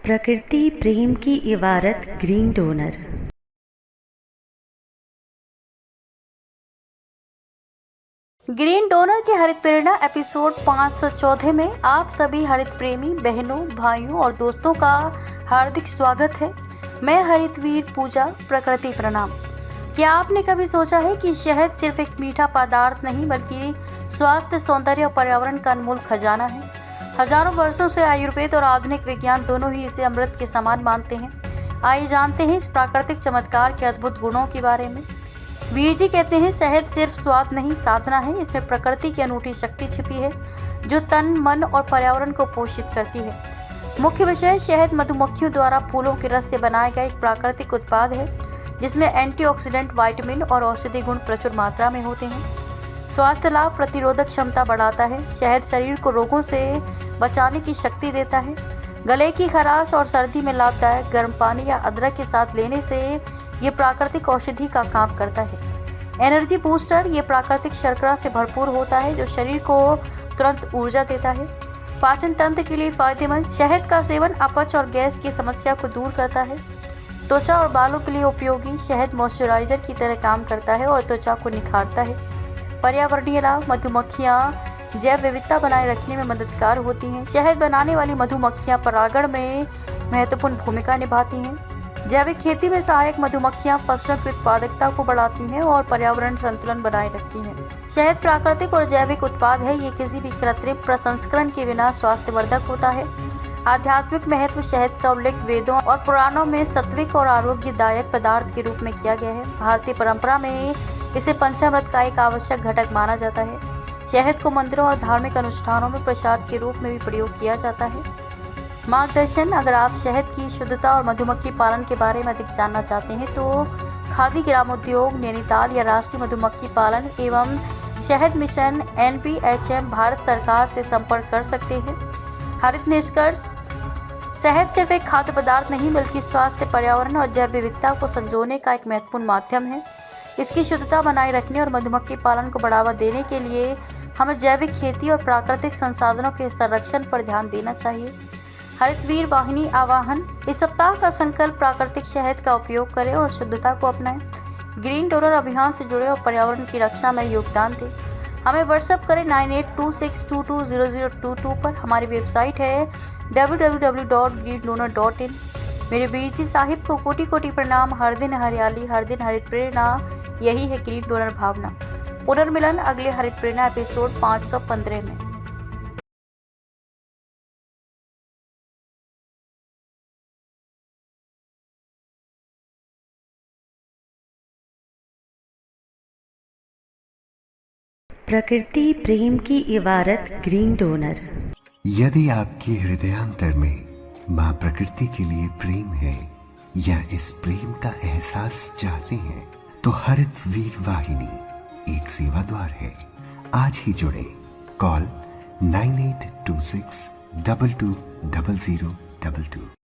प्रकृति प्रेम की इबारत ग्रीन डोनर। ग्रीन डोनर की हरित प्रेरणा एपिसोड 514 में आप सभी हरित प्रेमी बहनों, भाइयों और दोस्तों का हार्दिक स्वागत है। मैं हरितवीर पूजा, प्रकृति प्रणाम। क्या आपने कभी सोचा है कि शहद सिर्फ एक मीठा पदार्थ नहीं बल्कि स्वास्थ्य, सौंदर्य और पर्यावरण का अनमोल खजाना है। हजारों वर्षों से आयुर्वेद और आधुनिक विज्ञान दोनों ही इसे अमृत के समान मानते हैं। आइए जानते हैं इस प्राकृतिक चमत्कार के अद्भुत गुणों के बारे में। वीर जी कहते हैं, शहद सिर्फ स्वाद नहीं, साधना है। इसमें प्रकृति की अनूठी शक्ति छिपी है जो तन, मन और पर्यावरण को पोषित करती है। मुख्य विषय, शहद मधुमक्खियों द्वारा फूलों के रस से बनाया गया एक प्राकृतिक उत्पाद है जिसमें एंटीऑक्सीडेंट, विटामिन और औषधि गुण प्रचुर मात्रा में होते हैं। स्वास्थ्य लाभ, प्रतिरोधक क्षमता बढ़ाता है। शहद शरीर को रोगों से बचाने की शक्ति देता है। गले की खराश और सर्दी में लाभदायक। गर्म पानी या अदरक के साथ लेने से ये प्राकृतिक औषधि का काम करता है। एनर्जी बूस्टर, ये प्राकृतिक शर्करा से भरपूर होता है जो शरीर को तुरंत ऊर्जा देता है। पाचन तंत्र के लिए फायदेमंद, शहद का सेवन अपच और गैस की समस्या को दूर करता है। त्वचा और बालों के लिए उपयोगी, शहद मॉइस्चराइजर की तरह काम करता है और त्वचा को निखारता है। पर्यावरणीय लाभ, मधुमक्खियाँ जैव विविधता बनाए रखने में मददगार होती हैं। शहद बनाने वाली मधुमक्खियाँ परागण में महत्वपूर्ण भूमिका निभाती हैं। जैविक खेती में सहायक मधुमक्खियाँ फसलों की उत्पादकता को बढ़ाती हैं और पर्यावरण संतुलन बनाए रखती हैं। शहद प्राकृतिक और जैविक उत्पाद है। ये किसी भी कृत्रिम प्रसंस्करण के बिना स्वास्थ्यवर्धक होता है। आध्यात्मिक महत्व, शहद का उल्लेख वेदों और पुराणों में सात्विक और आरोग्यदायक पदार्थ के रूप में किया गया है। भारतीय परंपरा में इसे पंचामृत का एक आवश्यक घटक माना जाता है। शहद को मंदिरों और धार्मिक अनुष्ठानों में प्रसाद के रूप में भी प्रयोग किया जाता है। मार्गदर्शन, अगर आप शहद की शुद्धता और मधुमक्खी पालन के बारे में अधिक जानना चाहते हैं तो खादी ग्रामोद्योग, नैनीताल या राष्ट्रीय मधुमक्खी पालन एवं शहद मिशन NPHM भारत सरकार से संपर्क कर सकते हैं। हरित निष्कर्ष, शहद सिर्फ एक खाद्य पदार्थ नहीं बल्कि स्वास्थ्य, पर्यावरण और जैव विविधता को संजोने का एक महत्वपूर्ण माध्यम है। इसकी शुद्धता बनाए रखने और मधुमक्खी पालन को बढ़ावा देने के लिए हमें जैविक खेती और प्राकृतिक संसाधनों के संरक्षण पर ध्यान देना चाहिए। हरितवीर वाहिनी आह्वान, इस सप्ताह का संकल्प प्राकृतिक शहद का उपयोग करें और शुद्धता को अपनाएं। ग्रीन डोनर अभियान से जुड़े और पर्यावरण की रक्षा में योगदान दें। हमें व्हाट्सएप करें 9826220022 पर। हमारी वेबसाइट है www.greendonor.in। मेरे वीर जी साहिब को कोटि कोटि प्रणाम। हर दिन हरियाली, हर दिन हरित प्रेरणा, यही है ग्रीन डोनर भावना। पुनर्मिलन अगले हरित प्रेरणा एपिसोड 515 में। प्रकृति प्रेम की इबारत ग्रीन डोनर। यदि आपके हृदयांतर में माँ प्रकृति के लिए प्रेम है या इस प्रेम का एहसास चाहते हैं तो हरितवीर वाहिनी एक सेवा द्वार है। आज ही जुड़े। कॉल 9826220022।